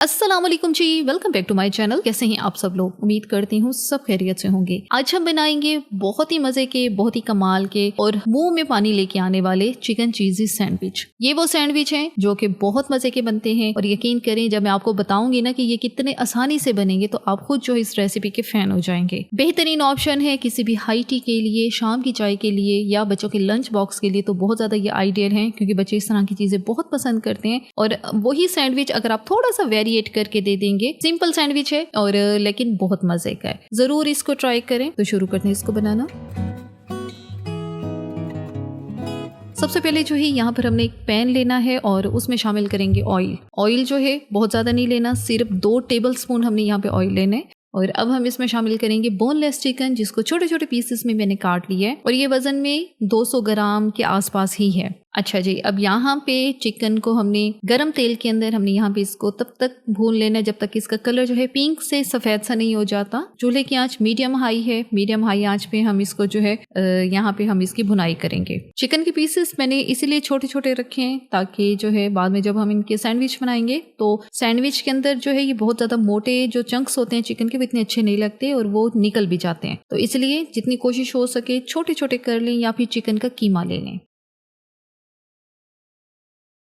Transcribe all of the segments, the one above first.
अस्सलाम वालेकुम जी, welcome back to my channel. कैसे हैं आप सब लोग? उम्मीद करती हूँ सब खैरियत से होंगे। आज हम बनाएंगे बहुत ही मजे के, बहुत ही कमाल के और मुंह में पानी लेके आने वाले चिकन चीजी सैंडविच। ये वो सैंडविच हैं जो कि बहुत मजे के बनते हैं और यकीन करें जब मैं आपको बताऊंगी ना कि ये कितने आसानी से बनेंगे तो आप खुद जो इस रेसिपी के फैन हो जाएंगे। बेहतरीन ऑप्शन है किसी भी हाई टी के लिए, शाम की चाय के लिए या बच्चों के लंच बॉक्स के लिए तो बहुत ज्यादा ये आइडियल है, क्योंकि बच्चे इस तरह की चीजें बहुत पसंद करते हैं। और वही सैंडविच अगर आप थोड़ा सा वेरिएट करके दे देंगे, सिंपल सैंडविच है और लेकिन बहुत मजे का है। जरूर इसको ट्राई करें। तो शुरू करते हैं इसको बनाना। सबसे पहले जो है यहाँ पर हमने एक पैन लेना है और उसमें शामिल करेंगे ऑयल। ऑयल जो है बहुत ज्यादा नहीं लेना, सिर्फ 2 टेबल स्पून हमने यहाँ पे ऑयल लेना है। और अब हम इसमें शामिल करेंगे बोनलेस चिकन, जिसको छोटे छोटे पीसेस में मैंने काट लिया है और ये वजन में 200 ग्राम के आसपास ही है। अच्छा जी, अब यहाँ पे चिकन को हमने गरम तेल के अंदर हमने यहाँ पे इसको तब तक भून लेना है जब तक इसका कलर जो है पिंक से सफेद सा नहीं हो जाता। चूल्हे की आंच मीडियम हाई है। मीडियम हाई आंच पे हम इसको जो है यहाँ पे हम इसकी भुनाई करेंगे। चिकन के पीसेस मैंने इसीलिए छोटे छोटे रखे हैं ताकि जो है बाद में जब हम इनके सैंडविच बनाएंगे तो सैंडविच के अंदर जो है ये बहुत ज्यादा मोटे जो चंक्स होते हैं चिकन के वो इतने अच्छे नहीं लगते और वो निकल भी जाते हैं। तो इसलिए जितनी कोशिश हो सके छोटे छोटे कर लें या फिर चिकन का कीमा ले लें।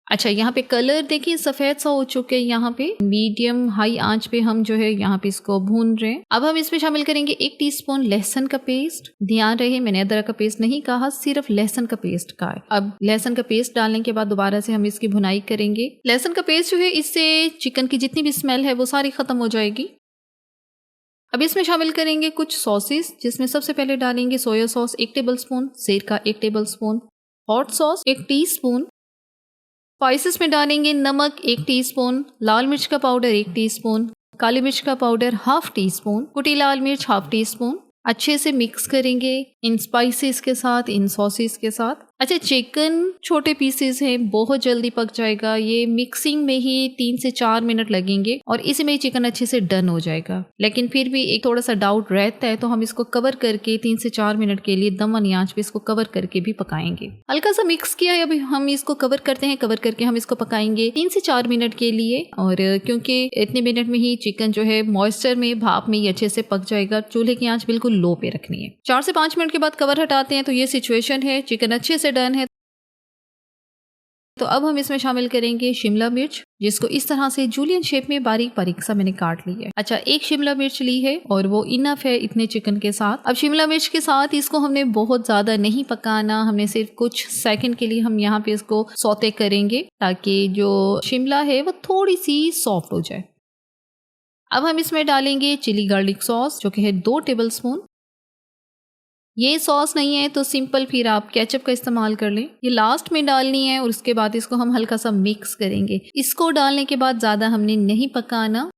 अच्छा, यहाँ पे कलर देखिए सफेद सा हो चुके हैं। यहाँ पे मीडियम हाई आंच पे हम जो है यहाँ पे इसको भून रहे हैं। अब हम इसमें शामिल करेंगे 1 टीस्पून लहसुन का पेस्ट। ध्यान रहे मैंने अदरक का पेस्ट नहीं कहा, सिर्फ लहसुन का पेस्ट कहा है। अब लहसुन का पेस्ट डालने के बाद दोबारा से हम इसकी भुनाई करेंगे। लहसुन का पेस्ट जो है इससे चिकन की जितनी भी स्मेल है वो सारी खत्म हो जाएगी। अब इसमें शामिल करेंगे कुछ सॉसेस, जिसमें सबसे पहले डालेंगे सोया सॉस 1 टेबल स्पून, सिरका 1 table spoon, hot sauce 1 teaspoon, spices में डालेंगे नमक 1 टीस्पून, लाल मिर्च का पाउडर 1 टीस्पून, काली मिर्च का पाउडर हाफ टीस्पून, कुटी लाल मिर्च हाफ टीस्पून। अच्छे से मिक्स करेंगे इन स्पाइसेस के साथ, इन सॉसेस के साथ। अच्छा, चिकन छोटे पीसेस हैं, बहुत जल्दी पक जाएगा। ये मिक्सिंग में ही 3 से 4 मिनट लगेंगे और इसी में चिकन अच्छे से डन हो जाएगा। लेकिन फिर भी एक थोड़ा सा डाउट रहता है तो हम इसको कवर करके 3 से 4 मिनट के लिए दम वाली आंच पे इसको कवर करके भी पकाएंगे। हल्का सा मिक्स किया है, अभी हम इसको कवर करते हैं। कवर करके हम इसको पकाएंगे 3 से 4 मिनट के लिए। और क्योंकि इतने मिनट में ही चिकन जो है मॉइस्चर में, भाप में ही अच्छे से पक जाएगा। चूल्हे की आंच बिल्कुल लो पे रखनी है। 4 से 5 मिनट के बाद कवर हटाते हैं तो ये सिचुएशन है, चिकन अच्छे से डन है। तो अब हम इसमें शामिल करेंगे शिमला मिर्च, जिसको इस तरह से जूलियन शेप में बारीक बारीक सा मैंने काट ली है। अच्छा, 1 शिमला मिर्च ली है और वो इनफ है इतने चिकन के साथ। अब शिमला मिर्च के साथ इसको हमने बहुत ज्यादा नहीं पकाना, हमने सिर्फ कुछ सेकंड के लिए हम यहाँ पे इसको सौते करेंगे ताकि जो शिमला है वो थोड़ी सी सॉफ्ट हो जाए। अब हम इसमें डालेंगे चिली गार्लिक सॉस, जो कि है 2 टेबल स्पून। ये सॉस नहीं है तो सिंपल फिर आप केचप का इस्तेमाल कर लें। ये लास्ट में डालनी है और उसके बाद इसको हम हल्का सा मिक्स करेंगे। इसको डालने के बाद ज़्यादा हमने नहीं पकाना।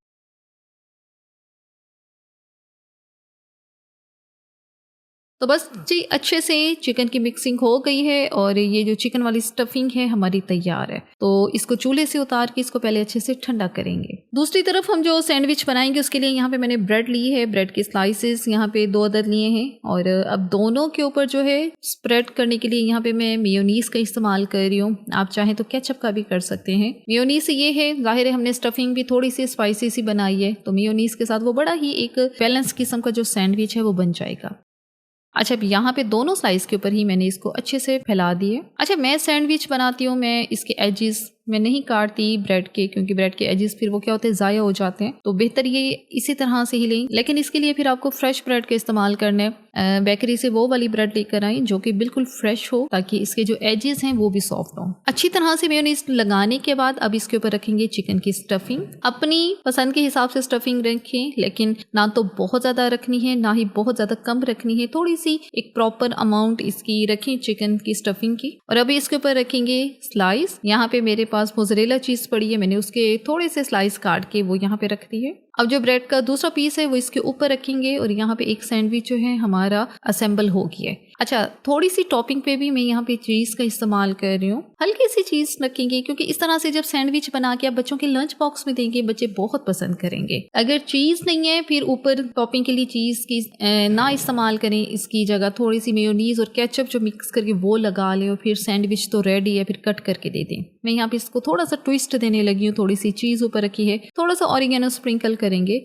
तो बस जी, अच्छे से चिकन की मिक्सिंग हो गई है और ये जो चिकन वाली स्टफिंग है हमारी तैयार है। तो इसको चूल्हे से उतार के इसको पहले अच्छे से ठंडा करेंगे। दूसरी तरफ हम जो सैंडविच बनाएंगे उसके लिए यहाँ पे मैंने ब्रेड ली है। ब्रेड के स्लाइसेस यहाँ पे 2 अदद लिए हैं और अब दोनों के ऊपर जो है स्प्रेड करने के लिए यहाँ पे मैं मेयोनीज का इस्तेमाल कर रही हूँ। आप चाहें तो केचप का भी कर सकते हैं। मेयोनीज से ये है, जाहिर है हमने स्टफिंग भी थोड़ी सी स्पाइसी सी बनाई है तो मेयोनीज के साथ वो बड़ा ही एक बैलेंस किस्म का जो सैंडविच है वो बन जाएगा। अच्छा, अब यहाँ पे दोनों स्लाइस के ऊपर ही मैंने इसको अच्छे से फैला दिए। अच्छा, मैं सैंडविच बनाती हूँ, मैं इसके एजेस मैं नहीं काटती ब्रेड के, क्योंकि ब्रेड के एजेस फिर वो क्या होते हैं, ज़ाया हो जाते हैं। तो बेहतर ये इसी तरह से ही लें। लेकिन इसके लिए फिर आपको फ्रेश ब्रेड का इस्तेमाल करना है। बेकरी से वो वाली ब्रेड लेकर आएं जो कि बिल्कुल फ्रेश हो ताकि इसके जो एजेस हैं वो भी सॉफ्ट हो। अच्छी तरह से मेयोनीज लगाने के बाद अब इसके ऊपर रखेंगे चिकन की स्टफिंग। अपनी पसंद के हिसाब से स्टफिंग रखें, लेकिन ना तो बहुत ज़्यादा रखनी है ना ही बहुत ज़्यादा कम रखनी है। थोड़ी सी एक प्रॉपर अमाउंट इसकी रखें चिकन की स्टफिंग की। और अभी इसके ऊपर रखेंगे स्लाइस। यहाँ पे मेरे पास मोज़रेला चीज़ पड़ी है, मैंने उसके थोड़े से स्लाइस काट के वो यहाँ पे रख दी है। अब जो ब्रेड का दूसरा पीस है वो इसके ऊपर रखेंगे और यहाँ पे एक सैंडविच जो है हमारा असेंबल हो गया है। अच्छा, थोड़ी सी टॉपिंग पे भी मैं यहाँ पे चीज़ का इस्तेमाल कर रही हूँ, हल्की सी चीज़ रखेंगे क्योंकि इस तरह से जब सैंडविच बना के आप बच्चों के लंच बॉक्स में देंगे बच्चे बहुत पसंद करेंगे। अगर चीज़ नहीं है फिर ऊपर टॉपिंग के लिए चीज़ की ना इस्तेमाल करें, इसकी जगह थोड़ी सी मेयोनीज और केचप जो मिक्स करके वो लगा लें और फिर सैंडविच तो रेडी है, फिर कट करके दे दें। मैं यहाँ पे इसको थोड़ा सा ट्विस्ट देने लगी हूँ, थोड़ी सी चीज़ ऊपर रखी है, थोड़ा सा ऑरिगेनो स्प्रिंकल करेंगे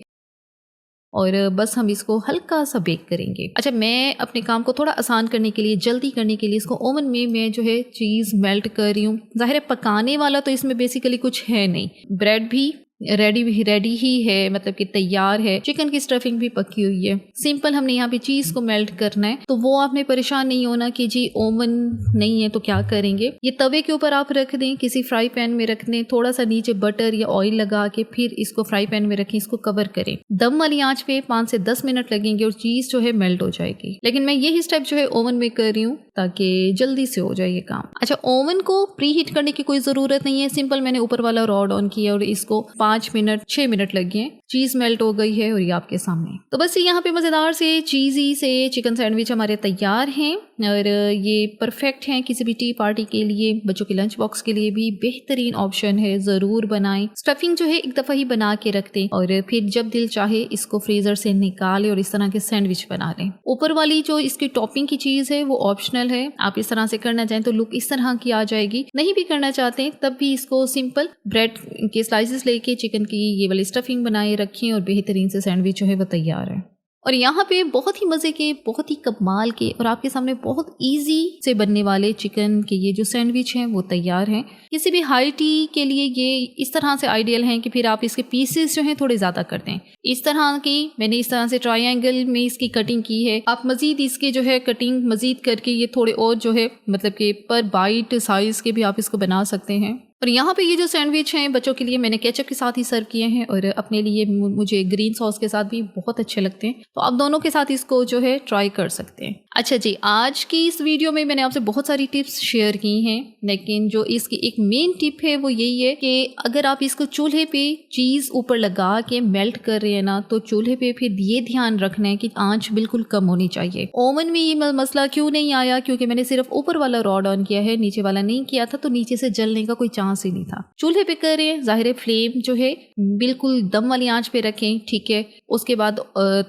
और बस हम इसको हल्का सा बेक करेंगे। अच्छा, मैं अपने काम को थोड़ा आसान करने के लिए, जल्दी करने के लिए इसको ओवन में मैं जो है चीज़ मेल्ट कर रही हूँ। ज़ाहिर है पकाने वाला तो इसमें बेसिकली कुछ है नहीं, ब्रेड भी रेडी ही है, मतलब कि तैयार है, चिकन की स्टफिंग भी पकी हुई है। सिंपल हमने यहाँ पे चीज़ को मेल्ट करना है, तो वो आपने परेशान नहीं होना कि जी ओवन नहीं है तो क्या करेंगे। ये तवे के ऊपर आप रख दें, किसी फ्राई पैन में रख दें, थोड़ा सा नीचे बटर या ऑयल लगा के फिर इसको फ्राई पैन में रखें, इसको कवर करें। दम वाली आंच पे 5 से 10 मिनट लगेंगे और चीज़ जो है मेल्ट हो जाएगी। लेकिन मैं यही स्टेप जो है ओवन में कर रही हूँ ताकि जल्दी से हो जाए ये काम। अच्छा, ओवन को प्री हीट करने की कोई ज़रूरत नहीं है, सिंपल मैंने ऊपर वाला रॉड ऑन किया और इसको 5 मिनट 6 मिनट लग गए, चीज़ मेल्ट हो गई है और ये आपके सामने। तो बस यहाँ पे मज़ेदार से चीज़ी से चिकन सैंडविच हमारे तैयार हैं और ये परफेक्ट हैं किसी भी टी पार्टी के लिए, बच्चों के लंच बॉक्स के लिए भी बेहतरीन ऑप्शन है, ज़रूर बनाएं। स्टफिंग जो है एक दफ़ा ही बना के रख दें और फिर जब दिल चाहे इसको फ्रीज़र से निकालें और इस तरह के सैंडविच बना लें। ऊपर वाली जो इसकी टॉपिंग की चीज़ है वो ऑप्शनल है, आप इस तरह से करना चाहें तो लुक इस तरह की आ जाएगी, नहीं भी करना चाहते तब भी इसको सिंपल ब्रेड के स्लाइसेस लेके चिकन की ये वाली स्टफिंग बनाए रखें और बेहतरीन से सैंडविच जो है वो तैयार है। और यहाँ पे बहुत ही मज़े के, बहुत ही कमाल के और आपके सामने बहुत इजी से बनने वाले चिकन के ये जो सैंडविच हैं वो तैयार हैं। किसी भी हाई टी के लिए ये इस तरह से आइडियल हैं कि फिर आप इसके पीसेस जो हैं थोड़े ज़्यादा कर दें। इस तरह की मैंने इस तरह से ट्रायंगल में इसकी कटिंग की है, आप मज़ीद इसके जो है कटिंग मज़ीद करके ये थोड़े और जो है मतलब कि पर बाइट साइज़ के भी आप इसको बना सकते हैं। और यहाँ पे ये जो सैंडविच हैं बच्चों के लिए मैंने केचप के साथ ही सर्व किए हैं और अपने लिए मुझे ग्रीन सॉस के साथ भी बहुत अच्छे लगते हैं, तो आप दोनों के साथ इसको जो है ट्राई कर सकते हैं। अच्छा जी, आज की इस वीडियो में मैंने आपसे बहुत सारी टिप्स शेयर की हैं, लेकिन जो इसकी एक मेन टिप है वो यही है कि अगर आप इसको चूल्हे पे चीज़ ऊपर लगा के मेल्ट कर रहे हैं ना, तो चूल्हे पे फिर ये ध्यान रखना है कि आंच बिल्कुल कम होनी चाहिए। ओवन में ये मसला क्यों नहीं आया, क्योंकि मैंने सिर्फ ऊपर वाला रॉड ऑन किया है, नीचे वाला नहीं किया था, तो नीचे से जलने का कोई चांस ही नहीं था। चूल्हे पे करें, ज़ाहिर फ्लेम जो है बिल्कुल दम वाली आंच पे रखें, ठीक है। उसके बाद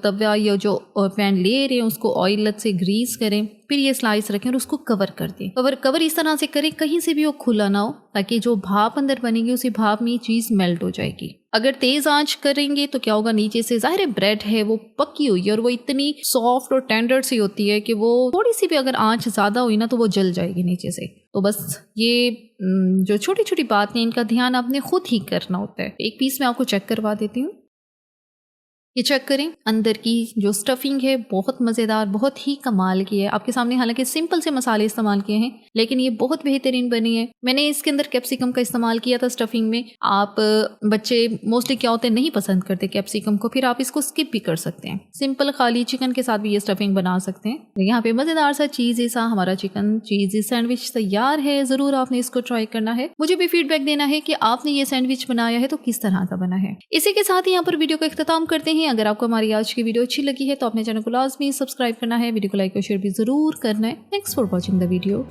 तवा या जो पैन ले रहे हैं उसको ऑयल से ग्रीस करें, फिर ये स्लाइस रखें और उसको कवर कर दें। कवर इस तरह से करें कहीं से भी वो खुला ना हो, ताकि जो भाप अंदर बनेगी उसी भाप में चीज़ मेल्ट हो जाएगी। अगर तेज आंच करेंगे तो क्या होगा, नीचे से ज़ाहिर ब्रेड है वो पकी हुई है और वो इतनी सॉफ्ट और टेंडर सी होती है कि वो थोड़ी सी भी अगर आंच ज़्यादा हुई ना तो वो जल जाएगी नीचे से। तो बस ये जो छोटी छोटी बातें इनका ध्यान आपने खुद ही करना होता है। एक पीस में आपको चेक करवा देती हूँ, ये चेक करें, अंदर की जो स्टफिंग है बहुत मज़ेदार, बहुत ही कमाल की है। आपके सामने हालांकि सिंपल से मसाले इस्तेमाल किए हैं लेकिन ये बहुत बेहतरीन बनी है। मैंने इसके अंदर कैप्सिकम का इस्तेमाल किया था स्टफिंग में। आप बच्चे मोस्टली क्या होते हैं नहीं पसंद करते कैप्सिकम को, फिर आप इसको स्किप भी कर सकते हैं, सिंपल खाली चिकन के साथ भी ये स्टफिंग बना सकते हैं। यहाँ पे मज़ेदार सा चीज़ी सा हमारा चिकन चीज़ी सैंडविच तैयार है। ज़रूर आपने इसको ट्राई करना है, मुझे भी फीडबैक देना है कि आपने ये सैंडविच बनाया है तो किस तरह का बना है। इसी के साथ ही यहाँ पर वीडियो का इख्तिताम करते हैं। अगर आपको हमारी आज की वीडियो अच्छी लगी है तो अपने चैनल को लाजमी सब्सक्राइब करना है, वीडियो को लाइक और शेयर भी जरूर करना है। Thanks for watching the video.